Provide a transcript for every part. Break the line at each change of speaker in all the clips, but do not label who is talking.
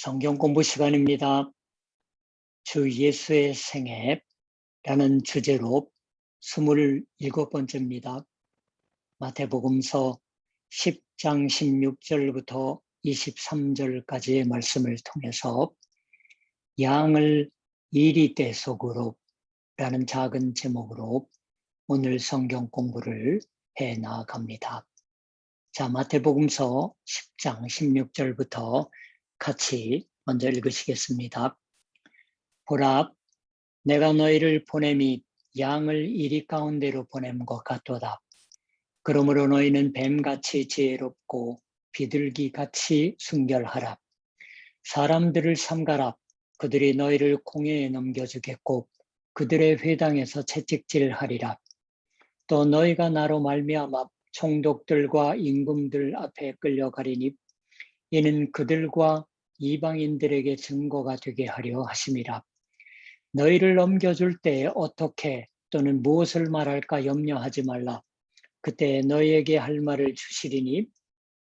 성경 공부 시간입니다. 주 예수의 생애라는 주제로 27번째입니다. 마태복음서 10장 16절부터 23절까지의 말씀을 통해서 양을 이리떼 속으로 라는 작은 제목으로 오늘 성경 공부를 해 나아갑니다. 자, 마태복음서 10장 16절부터 같이 먼저 읽으시겠습니다. 보라, 내가 너희를 보냄이 양을 이리 가운데로 보냄과 같도다. 그러므로 너희는 뱀같이 지혜롭고 비둘기같이 순결하라. 사람들을 삼가라. 그들이 너희를 공회에 넘겨주겠고 그들의 회당에서 채찍질하리라. 또 너희가 나로 말미암아 총독들과 임금들 앞에 끌려가리니 이는 그들과 이방인들에게 증거가 되게 하려 하심이라. 너희를 넘겨줄 때에 어떻게 또는 무엇을 말할까 염려하지 말라. 그때 너희에게 할 말을 주시리니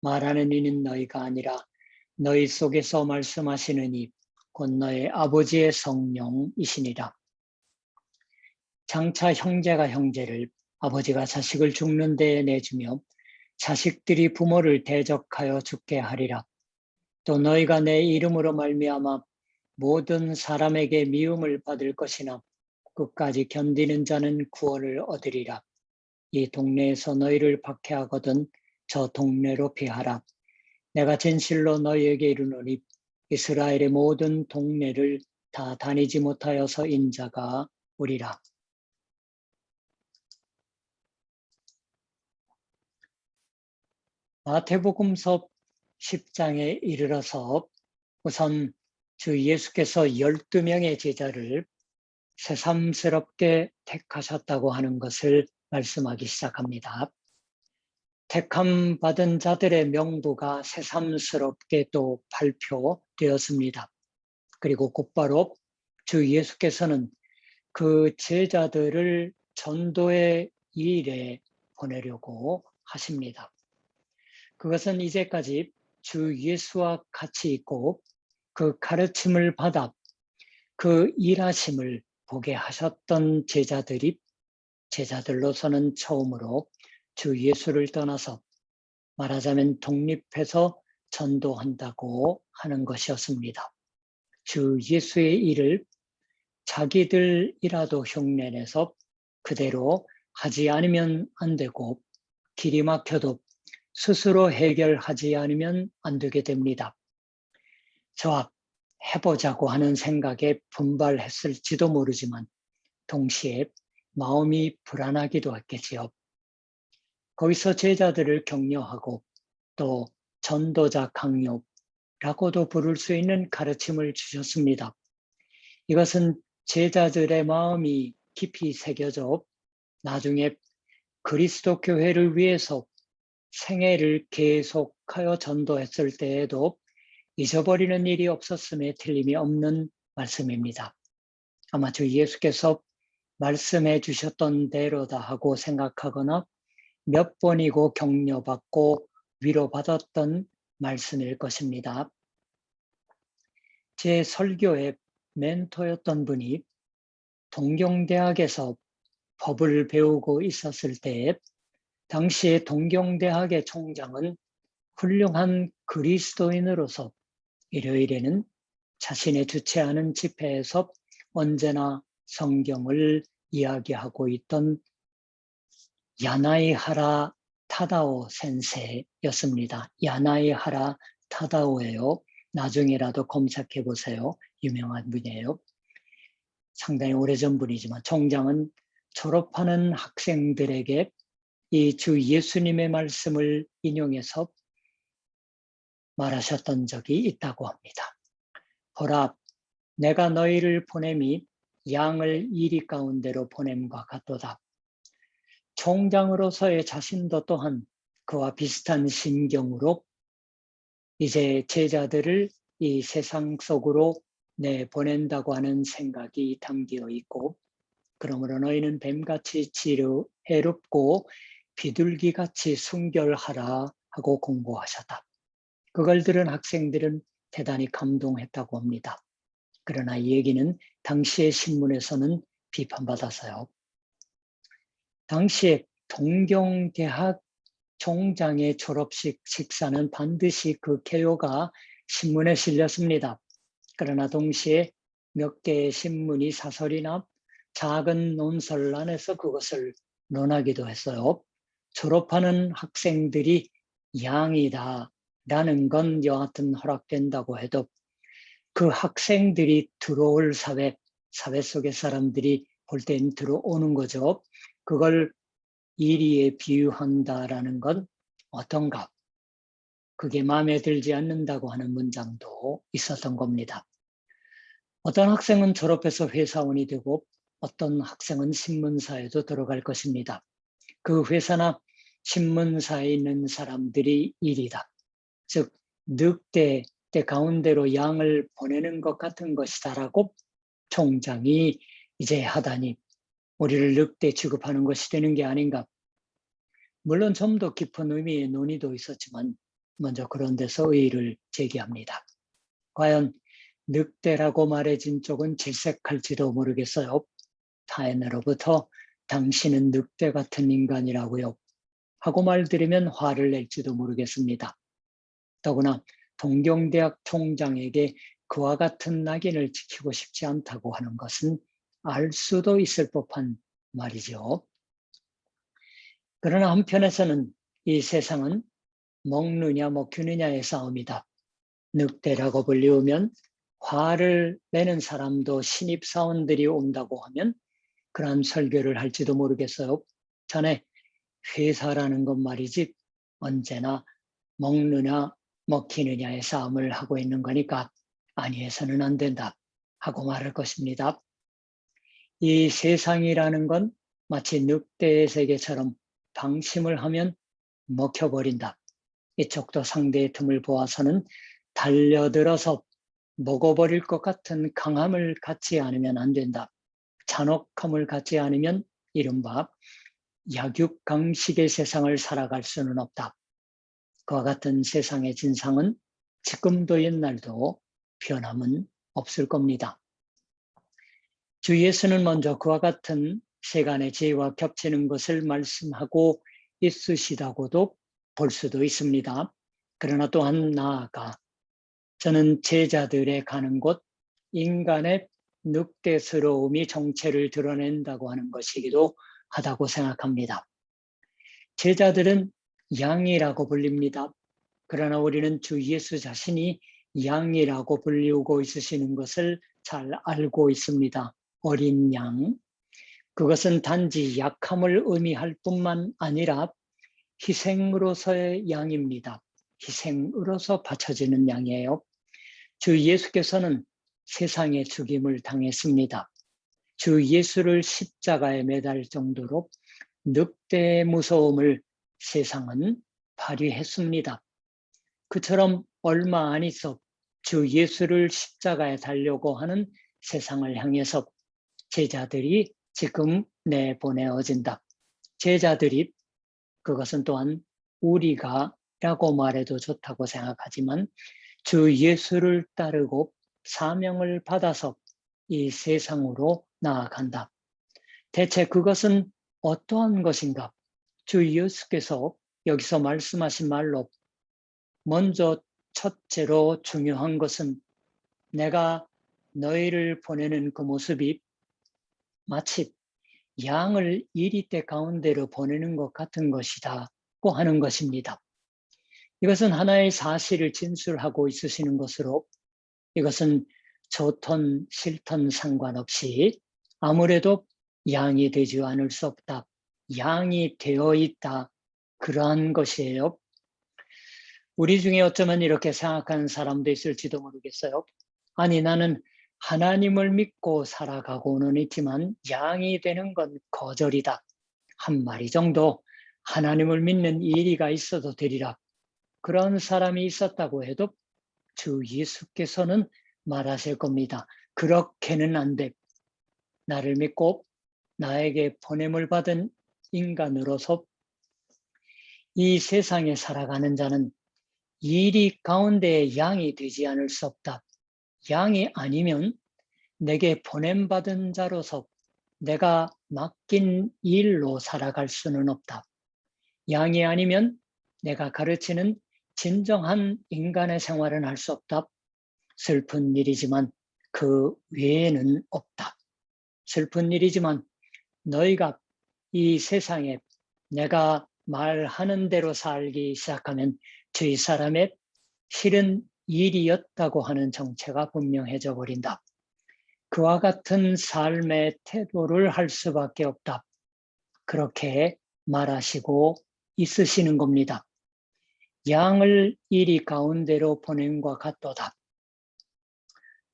말하는 이는 너희가 아니라 너희 속에서 말씀하시는 이 곧 너희 아버지의 성령이시니라. 장차 형제가 형제를, 아버지가 자식을 죽는 데에 내주며 자식들이 부모를 대적하여 죽게 하리라. 또 너희가 내 이름으로 말미암아 모든 사람에게 미움을 받을 것이나 끝까지 견디는 자는 구원을 얻으리라. 이 동네에서 너희를 박해하거든 저 동네로 피하라. 내가 진실로 너희에게 이르노니 이스라엘의 모든 동네를 다 다니지 못하여서 인자가 오리라. 마태복음서 10장에 이르러서 우선 주 예수께서 12명의 제자를 새삼스럽게 택하셨다고 하는 것을 말씀하기 시작합니다. 택함 받은 자들의 명부가 새삼스럽게 또 발표되었습니다. 그리고 곧바로 주 예수께서는 그 제자들을 전도의 일에 보내려고 하십니다. 그것은 이제까지 주 예수와 같이 있고 그 가르침을 받아 그 일하심을 보게 하셨던 제자들로서는 처음으로 주 예수를 떠나서 말하자면 독립해서 전도한다고 하는 것이었습니다. 주 예수의 일을 자기들이라도 흉내내서 그대로 하지 않으면 안 되고 길이 막혀도 스스로 해결하지 않으면 안 되게 됩니다. 저와 해보자고 하는 생각에 분발했을지도 모르지만 동시에 마음이 불안하기도 했겠지요. 거기서 제자들을 격려하고 또 전도자 강요라고도 부를 수 있는 가르침을 주셨습니다. 이것은 제자들의 마음이 깊이 새겨져 나중에 그리스도 교회를 위해서 생애를 계속하여 전도했을 때에도 잊어버리는 일이 없었음에 틀림이 없는 말씀입니다. 아마 주 예수께서 말씀해 주셨던 대로다 하고 생각하거나 몇 번이고 격려받고 위로받았던 말씀일 것입니다. 제 설교의 멘토였던 분이 동경대학에서 법을 배우고 있었을 때에 당시에 동경대학의 총장은 훌륭한 그리스도인으로서 일요일에는 자신의 주최하는 집회에서 언제나 성경을 이야기하고 있던 야나이하라 타다오 센세였습니다. 야나이하라 타다오예요. 나중에라도 검색해 보세요. 유명한 분이에요. 상당히 오래전 분이지만 총장은 졸업하는 학생들에게 이 주 예수님의 말씀을 인용해서 말하셨던 적이 있다고 합니다. 보라, 내가 너희를 보냄이 양을 이리 가운데로 보냄과 같도다. 총장으로서의 자신도 또한 그와 비슷한 심경으로 이제 제자들을 이 세상 속으로 내보낸다고 하는 생각이 담겨 있고, 그러므로 너희는 뱀같이 지혜롭고 비둘기같이 순결하라 하고 공고하셨다. 그걸 들은 학생들은 대단히 감동했다고 합니다. 그러나 이 얘기는 당시의 신문에서는 비판받아서요. 당시에 동경대학 총장의 졸업식 식사는 반드시 그 개요가 신문에 실렸습니다. 그러나 동시에 몇 개의 신문이 사설이나 작은 논설란에서 그것을 논하기도 했어요. 졸업하는 학생들이 양이다 라는 건 여하튼 허락된다고 해도 그 학생들이 들어올 사회 속의 사람들이 볼 땐 들어오는 거죠. 그걸 이리에 비유한다라는 건 어떤가? 그게 마음에 들지 않는다고 하는 문장도 있었던 겁니다. 어떤 학생은 졸업해서 회사원이 되고 어떤 학생은 신문사에도 들어갈 것입니다. 그 회사나 신문사에 있는 사람들이 일이다. 즉 늑대 때 가운데로 양을 보내는 것 같은 것이다라고 총장이 이제 하다니 우리를 늑대 취급하는 것이 되는 게 아닌가. 물론 좀 더 깊은 의미의 논의도 있었지만 먼저 그런 데서 의의를 제기합니다. 과연 늑대라고 말해진 쪽은 질색할지도 모르겠어요. 타인으로부터 당신은 늑대 같은 인간이라고요 하고 말들으면 화를 낼지도 모르겠습니다. 더구나 동경대학 총장에게 그와 같은 낙인을 지키고 싶지 않다고 하는 것은 알 수도 있을 법한 말이죠. 그러나 한편에서는 이 세상은 먹느냐 먹히느냐의 싸움이다. 늑대라고 불리우면 화를 내는 사람도 신입사원들이 온다고 하면 그런 설교를 할지도 모르겠어요. 자네 회사라는 것 말이지 언제나 먹느냐 먹히느냐의 싸움을 하고 있는 거니까 아니해서는 안 된다 하고 말할 것입니다. 이 세상이라는 건 마치 늑대의 세계처럼 방심을 하면 먹혀버린다. 이쪽도 상대의 틈을 보아서는 달려들어서 먹어버릴 것 같은 강함을 갖지 않으면 안 된다. 잔혹함을 갖지 않으면 이른바 약육강식의 세상을 살아갈 수는 없다. 그와 같은 세상의 진상은 지금도 옛날도 변함은 없을 겁니다. 주 예수는 먼저 그와 같은 세간의 지혜와 겹치는 것을 말씀하고 있으시다고도 볼 수도 있습니다. 그러나 또한 나아가 저는 제자들의 가는 곳 인간의 늑대스러움이 정체를 드러낸다고 하는 것이기도 하다고 생각합니다. 제자들은 양이라고 불립니다. 그러나 우리는 주 예수 자신이 양이라고 불리우고 있으시는 것을 잘 알고 있습니다. 어린 양. 그것은 단지 약함을 의미할 뿐만 아니라 희생으로서의 양입니다. 희생으로서 바쳐지는 양이에요. 주 예수께서는 세상의 죽임을 당했습니다. 주 예수를 십자가에 매달 정도로 늑대의 무서움을 세상은 발휘했습니다. 그처럼 얼마 안 있어 주 예수를 십자가에 달려고 하는 세상을 향해서 제자들이 지금 내보내어진다. 제자들이 그것은 또한 우리가 라고 말해도 좋다고 생각하지만 주 예수를 따르고 사명을 받아서 이 세상으로 나아간다. 대체 그것은 어떠한 것인가? 주 예수께서 여기서 말씀하신 말로 먼저 첫째로 중요한 것은 내가 너희를 보내는 그 모습이 마치 양을 이리떼 가운데로 보내는 것 같은 것이다고 하는 것입니다. 이것은 하나의 사실을 진술하고 있으시는 것으로 이것은 좋던 싫던 상관없이 아무래도 양이 되지 않을 수 없다. 양이 되어 있다. 그러한 것이에요. 우리 중에 어쩌면 이렇게 생각하는 사람도 있을지도 모르겠어요. 아니 나는 하나님을 믿고 살아가고는 있지만 양이 되는 건 거절이다. 한 마리 정도 하나님을 믿는 일이가 있어도 되리라. 그런 사람이 있었다고 해도 주 예수께서는 말하실 겁니다. 그렇게는 안 돼. 나를 믿고 나에게 보냄을 받은 인간으로서 이 세상에 살아가는 자는 일이 가운데 양이 되지 않을 수 없다. 양이 아니면 내게 보냄받은 자로서 내가 맡긴 일로 살아갈 수는 없다. 양이 아니면 내가 가르치는 진정한 인간의 생활은 할 수 없다. 슬픈 일이지만 그 외에는 없다. 슬픈 일이지만 너희가 이 세상에 내가 말하는 대로 살기 시작하면 주위 사람의 실은 일이었다고 하는 정체가 분명해져 버린다. 그와 같은 삶의 태도를 할 수밖에 없다. 그렇게 말하시고 있으시는 겁니다. 양을 이리 가운데로 보냄과 같도다.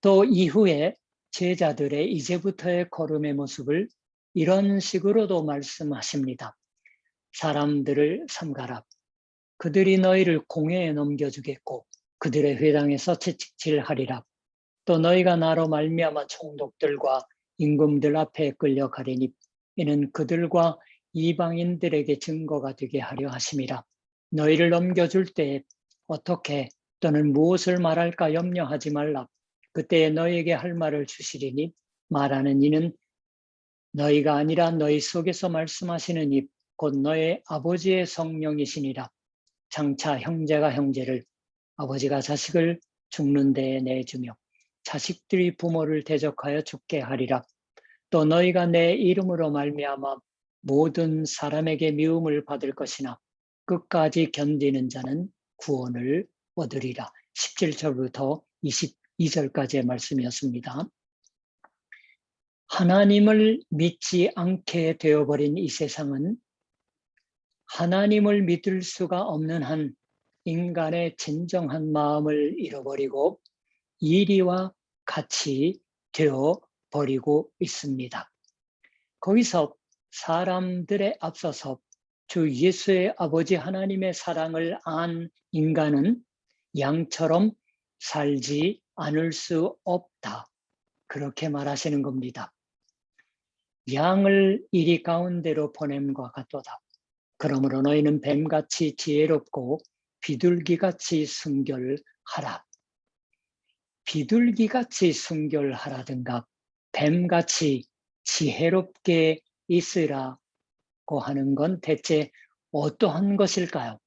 또 이후에 제자들의 이제부터의 걸음의 모습을 이런 식으로도 말씀하십니다. 사람들을 삼가라. 그들이 너희를 공회에 넘겨주겠고 그들의 회당에서 채찍질하리라. 또 너희가 나로 말미암아 총독들과 임금들 앞에 끌려가리니 이는 그들과 이방인들에게 증거가 되게 하려 하심이라. 너희를 넘겨줄 때 어떻게 또는 무엇을 말할까 염려하지 말라. 그때에 너희에게 할 말을 주시리니 말하는 이는 너희가 아니라 너희 속에서 말씀하시는 이 곧 너의 아버지의 성령이시니라. 장차 형제가 형제를 아버지가 자식을 죽는 데에 내주며 자식들이 부모를 대적하여 죽게 하리라. 또 너희가 내 이름으로 말미암아 모든 사람에게 미움을 받을 것이나 끝까지 견디는 자는 구원을 얻으리라. 17절부터 22절까지의 말씀이었습니다. 하나님을 믿지 않게 되어버린 이 세상은 하나님을 믿을 수가 없는 한 인간의 진정한 마음을 잃어버리고 이리와 같이 되어버리고 있습니다. 거기서 사람들에 앞서서 주 예수의 아버지 하나님의 사랑을 안 인간은 양처럼 살지 않을 수 없다. 그렇게 말하시는 겁니다. 양을 이리 가운데로 보냄과 같도다. 그러므로 너희는 뱀같이 지혜롭고 비둘기같이 순결하라. 비둘기같이 순결하라든가 뱀같이 지혜롭게 있으라고 하는 건 대체 어떠한 것일까요?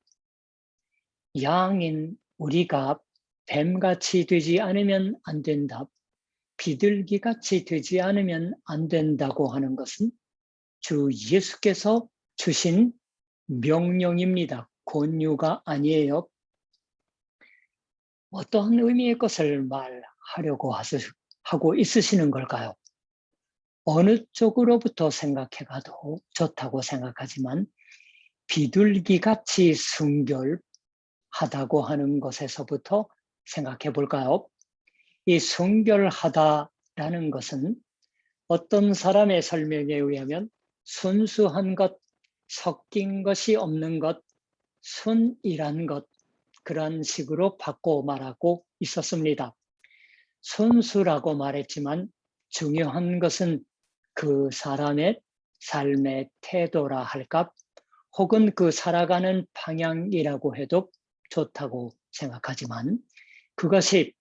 양인 우리가 뱀같이 되지 않으면 안 된다. 비둘기같이 되지 않으면 안 된다고 하는 것은 주 예수께서 주신 명령입니다. 권유가 아니에요. 어떤 의미의 것을 말하려고 하고 있으시는 걸까요? 어느 쪽으로부터 생각해 가도 좋다고 생각하지만 비둘기같이 순결하다고 하는 것에서부터 생각해 볼까요? 이 순결하다라는 것은 어떤 사람의 설명에 의하면 순수한 것, 섞인 것이 없는 것, 순이란 것, 그런 식으로 바꿔 말하고 있었습니다. 순수라고 말했지만 중요한 것은 그 사람의 삶의 태도라 할까? 혹은 그 살아가는 방향이라고 해도 좋다고 생각하지만 그것이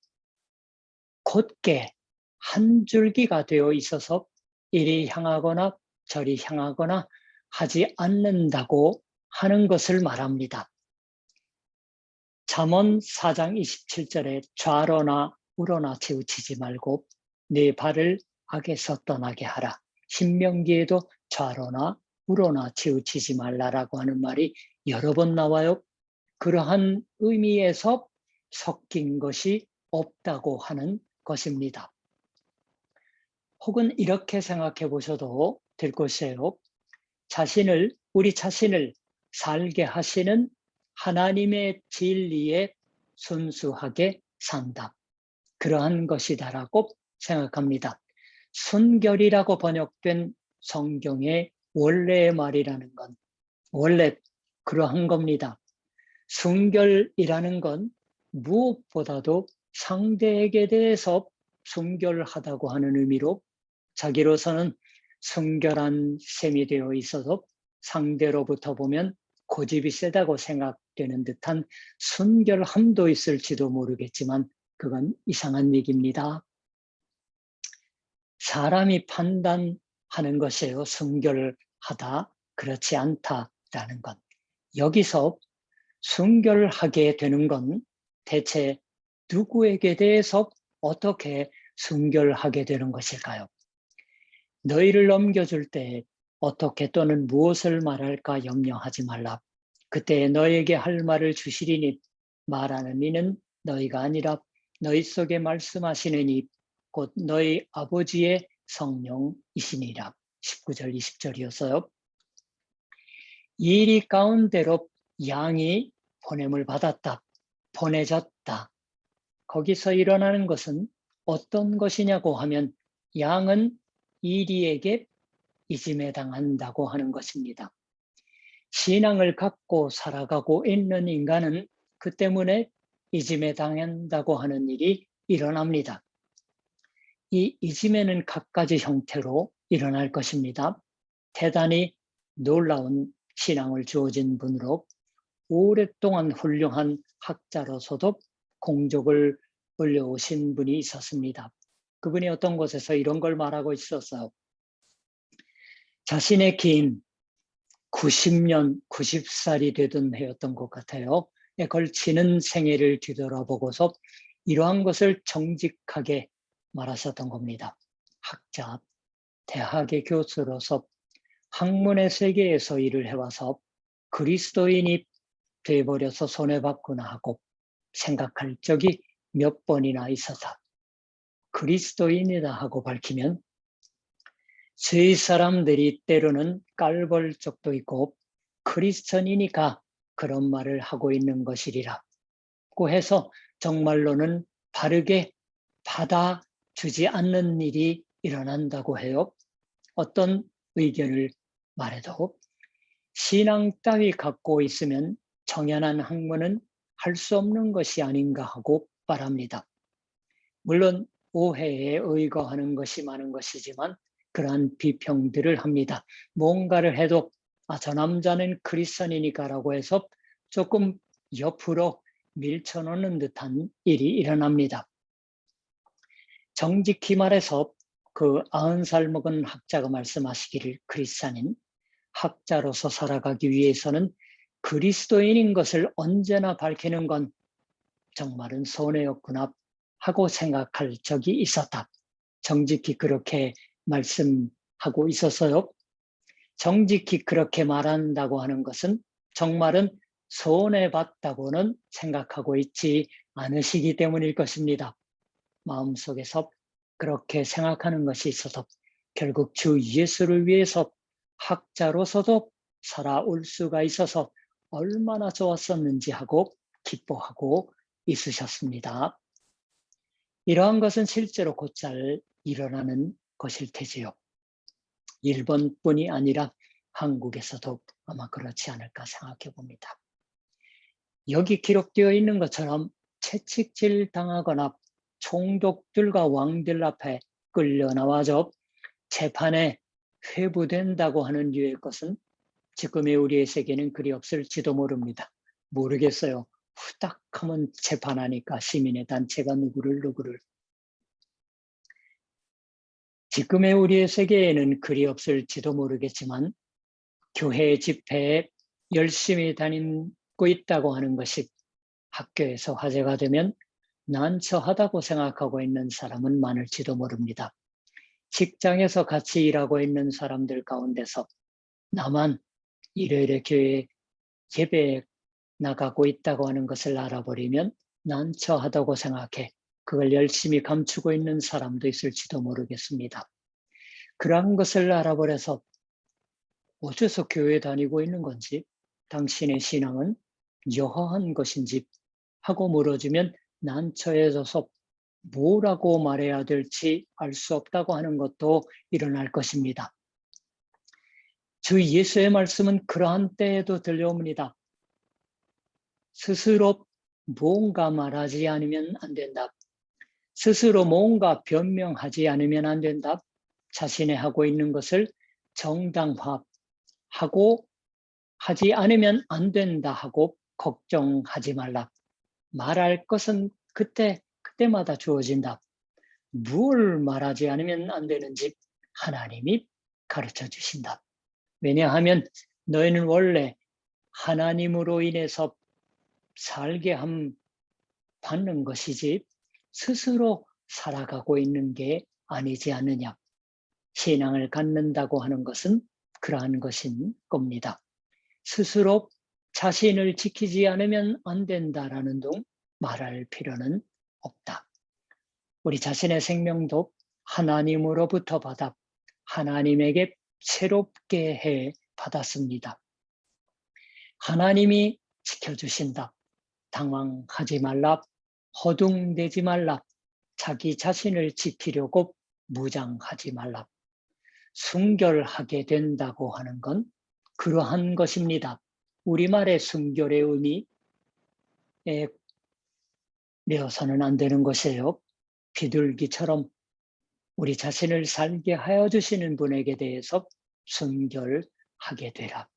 곧게 한 줄기가 되어 있어서 이리 향하거나 저리 향하거나 하지 않는다고 하는 것을 말합니다. 잠언 4장 27절에 좌로나 우로나 치우치지 말고 네 발을 악에서 떠나게 하라. 신명기에도 좌로나 우로나 치우치지 말라라고 하는 말이 여러 번 나와요. 그러한 의미에서 섞인 것이 없다고 하는 것입니다. 혹은 이렇게 생각해 보셔도 될 것이에요. 우리 자신을 살게 하시는 하나님의 진리에 순수하게 산다. 그러한 것이다라고 생각합니다. 순결이라고 번역된 성경의 원래의 말이라는 건 원래 그러한 겁니다. 순결이라는 건 무엇보다도 상대에게 대해서 순결하다고 하는 의미로 자기로서는 순결한 셈이 되어 있어서 상대로부터 보면 고집이 세다고 생각되는 듯한 순결함도 있을지도 모르겠지만 그건 이상한 얘기입니다. 사람이 판단하는 것이에요. 순결하다, 그렇지 않다라는 것. 여기서 순결하게 되는 건 대체 누구에게 대해서 어떻게 순결하게 되는 것일까요? 너희를 넘겨줄 때 어떻게 또는 무엇을 말할까 염려하지 말라. 그때 너에게 할 말을 주시리니 말하는 이는 너희가 아니라 너희 속에 말씀하시는 이 곧 너희 아버지의 성령이시니라. 19절 20절이었어요. 이 일 가운데로 양이 보냄을 받았다. 보내졌다. 거기서 일어나는 것은 어떤 것이냐고 하면 양은 이리에게 이짐에 당한다고 하는 것입니다. 신앙을 갖고 살아가고 있는 인간은 그 때문에 이짐에 당한다고 하는 일이 일어납니다. 이 이짐에는 갖가지 형태로 일어날 것입니다. 대단히 놀라운 신앙을 주어진 분으로 오랫동안 훌륭한 학자로서도 공적을 올려오신 분이 있었습니다. 그분이 어떤 곳에서 이런 걸 말하고 있었어요. 자신의 긴 90년, 90살이 되던 해였던 것 같아요. 걸치는 생애를 뒤돌아보고서 이러한 것을 정직하게 말하셨던 겁니다. 학자, 대학의 교수로서 학문의 세계에서 일을 해와서 그리스도인이 돼버려서 손해봤구나 하고 생각할 적이 몇 번이나 있었다. 그리스도인이다 하고 밝히면 저희 사람들이 때로는 깔볼 적도 있고 크리스천이니까 그런 말을 하고 있는 것이리라고 해서 정말로는 바르게 받아주지 않는 일이 일어난다고 해요. 어떤 의견을 말해도 신앙 따위 갖고 있으면 정연한 학문은 할 수 없는 것이 아닌가 하고 말합니다. 물론 오해에 의거하는 것이 많은 것이지만 그러한 비평들을 합니다. 뭔가를 해도 저 남자는 크리스천이니까라고 해서 조금 옆으로 밀쳐놓는 듯한 일이 일어납니다. 정직히 말해서 그 90살 먹은 학자가 말씀하시기를 크리스찬인 학자로서 살아가기 위해서는 그리스도인인 것을 언제나 밝히는 건 정말은 손해였구나 하고 생각할 적이 있었다. 정직히 그렇게 말씀하고 있어서요. 정직히 그렇게 말한다고 하는 것은 정말은 손해봤다고는 생각하고 있지 않으시기 때문일 것입니다. 마음속에서 그렇게 생각하는 것이 있어서 결국 주 예수를 위해서 학자로서도 살아올 수가 있어서 얼마나 좋았었는지 하고 기뻐하고 있으셨습니다. 이러한 것은 실제로 곧잘 일어나는 것일 테지요. 일본뿐이 아니라 한국에서도 아마 그렇지 않을까 생각해 봅니다. 여기 기록되어 있는 것처럼 채찍질 당하거나 총독들과 왕들 앞에 끌려 나와서 재판에 회부된다고 하는 류의 것은 지금의 우리의 세계는 그리 없을지도 모릅니다. 모르겠어요. 후딱하면 재판하니까 시민의 단체가 누구를 지금의 우리의 세계에는 그리 없을지도 모르겠지만 교회 집회에 열심히 다니고 있다고 하는 것이 학교에서 화제가 되면 난처하다고 생각하고 있는 사람은 많을지도 모릅니다. 직장에서 같이 일하고 있는 사람들 가운데서 나만 일요일에 교회 예배에 나가고 있다고 하는 것을 알아버리면 난처하다고 생각해 그걸 열심히 감추고 있는 사람도 있을지도 모르겠습니다. 그러한 것을 알아버려서 어째서 교회 다니고 있는 건지, 당신의 신앙은 여허한 것인지 하고 물어주면 난처해져서 뭐라고 말해야 될지 알 수 없다고 하는 것도 일어날 것입니다. 주 예수의 말씀은 그러한 때에도 들려옵니다. 스스로 뭔가 말하지 않으면 안 된다. 스스로 뭔가 변명하지 않으면 안 된다. 자신의 하고 있는 것을 정당화하고 하지 않으면 안 된다 하고 걱정하지 말라. 말할 것은 그때마다 주어진다. 뭘 말하지 않으면 안 되는지 하나님이 가르쳐 주신다. 왜냐하면 너희는 원래 하나님으로 인해서 살게 함 받는 것이지 스스로 살아가고 있는 게 아니지 않느냐. 신앙을 갖는다고 하는 것은 그러한 것인 겁니다. 스스로 자신을 지키지 않으면 안 된다라는 둥 말할 필요는 없다. 우리 자신의 생명도 하나님으로부터 받아 하나님에게 새롭게 해 받았습니다. 하나님이 지켜주신다. 당황하지 말라. 허둥대지 말라. 자기 자신을 지키려고 무장하지 말라. 순결하게 된다고 하는 건 그러한 것입니다. 우리말의 순결의 의미에 매어서는 안 되는 것이에요. 비둘기처럼 우리 자신을 살게 하여 주시는 분에게 대해서 순결하게 되라.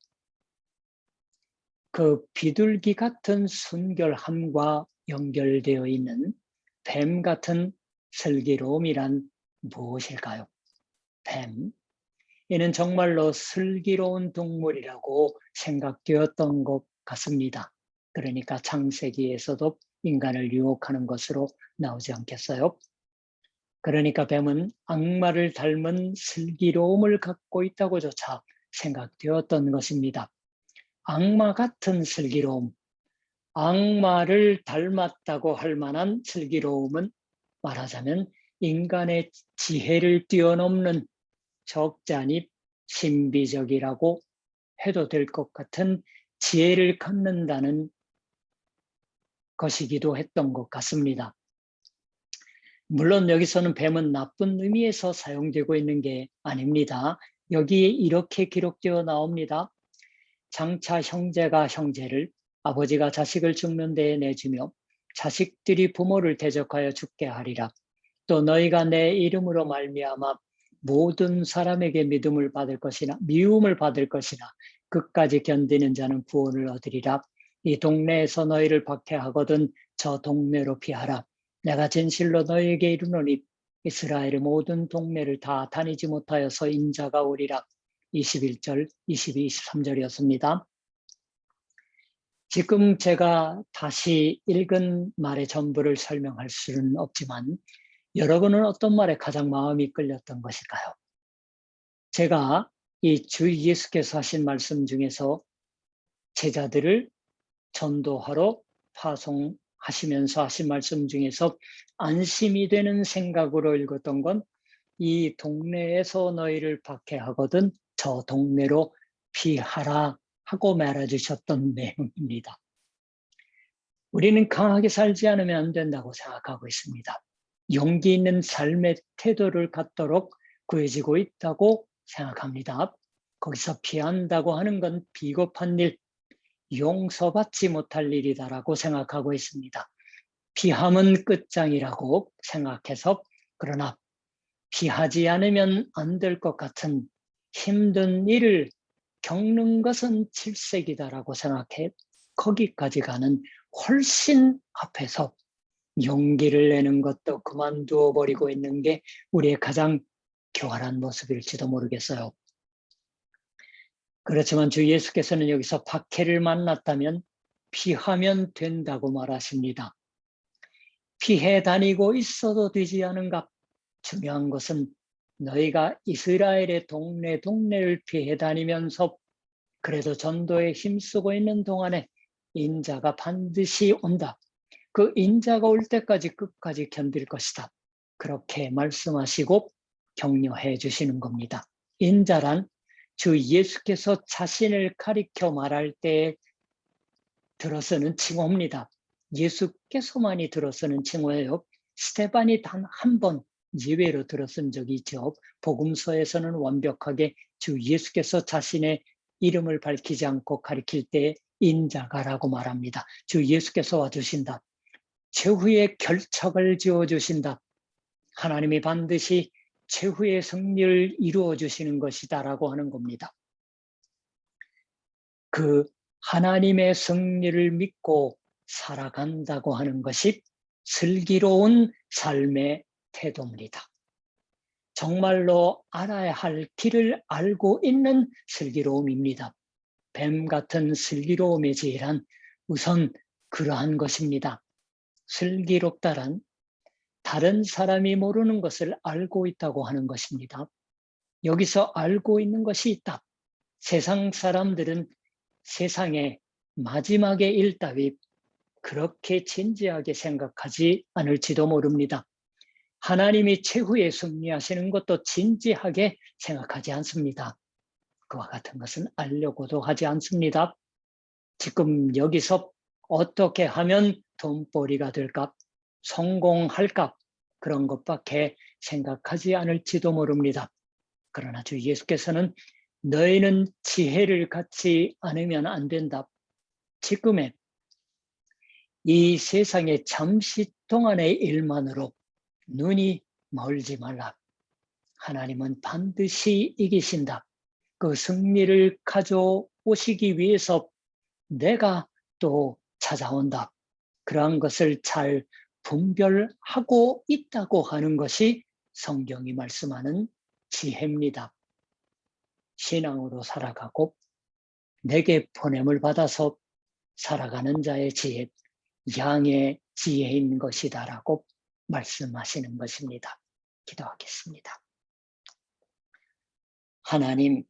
그 비둘기 같은 순결함과 연결되어 있는 뱀 같은 슬기로움이란 무엇일까요? 뱀. 이는 정말로 슬기로운 동물이라고 생각되었던 것 같습니다. 그러니까 창세기에서도 인간을 유혹하는 것으로 나오지 않겠어요? 그러니까 뱀은 악마를 닮은 슬기로움을 갖고 있다고조차 생각되었던 것입니다. 악마 같은 슬기로움, 악마를 닮았다고 할 만한 슬기로움은 말하자면 인간의 지혜를 뛰어넘는 적잖이 신비적이라고 해도 될 것 같은 지혜를 갖는다는 것이기도 했던 것 같습니다. 물론 여기서는 뱀은 나쁜 의미에서 사용되고 있는 게 아닙니다. 여기에 이렇게 기록되어 나옵니다. 장차 형제가 형제를, 아버지가 자식을 죽는 데에 내주며 자식들이 부모를 대적하여 죽게 하리라. 또 너희가 내 이름으로 말미암아 모든 사람에게 미움을 받을 것이나 끝까지 견디는 자는 구원을 얻으리라. 이 동네에서 너희를 박해하거든 저 동네로 피하라. 내가 진실로 너희에게 이르노니 이스라엘의 모든 동네를 다 다니지 못하여서 인자가 오리라. 21절, 22, 23절이었습니다. 지금 제가 다시 읽은 말의 전부를 설명할 수는 없지만 여러분은 어떤 말에 가장 마음이 끌렸던 것일까요? 제가 이 주 예수께서 하신 말씀 중에서 제자들을 전도하러 파송하시면서 하신 말씀 중에서 안심이 되는 생각으로 읽었던 건 이 동네에서 너희를 박해하거든 저 동네로 피하라 하고 말해주셨던 내용입니다. 우리는 강하게 살지 않으면 안 된다고 생각하고 있습니다. 용기 있는 삶의 태도를 갖도록 구해지고 있다고 생각합니다. 거기서 피한다고 하는 건 비겁한 일, 용서받지 못할 일이다라고 생각하고 있습니다. 피함은 끝장이라고 생각해서 그러나 피하지 않으면 안 될 것 같은 힘든 일을 겪는 것은 질색이다라고 생각해 거기까지 가는 훨씬 앞에서 용기를 내는 것도 그만두어 버리고 있는 게 우리의 가장 교활한 모습일지도 모르겠어요. 그렇지만 주 예수께서는 여기서 박해를 만났다면 피하면 된다고 말하십니다. 피해 다니고 있어도 되지 않은가? 중요한 것은 너희가 이스라엘의 동네를 피해 다니면서 그래도 전도에 힘쓰고 있는 동안에 인자가 반드시 온다. 그 인자가 올 때까지 끝까지 견딜 것이다. 그렇게 말씀하시고 격려해 주시는 겁니다. 인자란 주 예수께서 자신을 가리켜 말할 때 들어서는 칭호입니다. 예수께서만이 들어서는 칭호예요. 스테반이 단 한 번 예외로 들어선 적이 있죠. 복음서에서는 완벽하게 주 예수께서 자신의 이름을 밝히지 않고 가리킬 때 인자가라고 말합니다. 주 예수께서 와주신다. 최후의 결착을 지어주신다. 하나님이 반드시 최후의 승리를 이루어 주시는 것이다라고 하는 겁니다. 그 하나님의 승리를 믿고 살아간다고 하는 것이 슬기로운 삶의 태도입니다. 정말로 알아야 할 길을 알고 있는 슬기로움입니다. 뱀 같은 슬기로움의 제일한 우선 그러한 것입니다. 슬기롭다란 다른 사람이 모르는 것을 알고 있다고 하는 것입니다. 여기서 알고 있는 것이 있다. 세상 사람들은 세상의 마지막의 일 따위 그렇게 진지하게 생각하지 않을지도 모릅니다. 하나님이 최후에 승리하시는 것도 진지하게 생각하지 않습니다. 그와 같은 것은 알려고도 하지 않습니다. 지금 여기서 어떻게 하면 돈벌이가 될까? 성공할까? 그런 것밖에 생각하지 않을지도 모릅니다. 그러나 주 예수께서는 너희는 지혜를 갖지 않으면 안 된다. 지금의 이 세상의 잠시 동안의 일만으로 눈이 멀지 말라. 하나님은 반드시 이기신다. 그 승리를 가져오시기 위해서 내가 또 찾아온다. 그러한 것을 잘 분별하고 있다고 하는 것이 성경이 말씀하는 지혜입니다. 신앙으로 살아가고 내게 보냄을 받아서 살아가는 자의 지혜, 양의 지혜인 것이다라고 말씀하시는 것입니다. 기도하겠습니다. 하나님,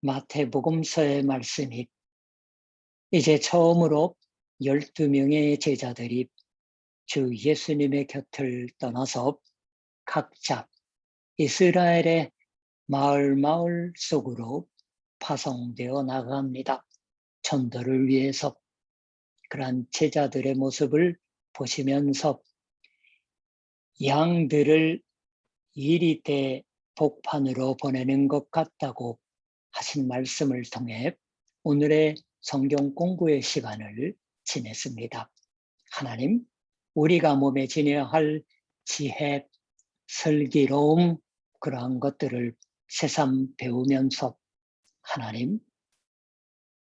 마태복음서의 말씀이 이제 처음으로 12명의 제자들이 주 예수님의 곁을 떠나서 각자 이스라엘의 마을 속으로 파송되어 나갑니다. 전도를 위해서. 그러한 제자들의 모습을 보시면서 양들을 이리대 복판으로 보내는 것 같다고 하신 말씀을 통해 오늘의 성경 공부의 시간을 지냈습니다. 하나님, 우리가 몸에 지녀야 할 지혜, 슬기로움, 그러한 것들을 새삼 배우면서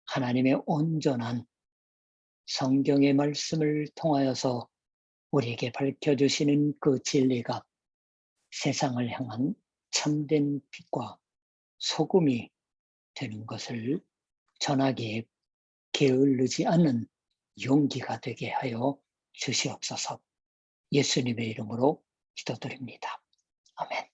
하나님의 온전한 성경의 말씀을 통하여서 우리에게 밝혀주시는 그 진리가 세상을 향한 참된 빛과 소금이 되는 것을 전하기에 게을르지 않는 용기가 되게 하여 주시옵소서. 예수님의 이름으로 기도드립니다. 아멘.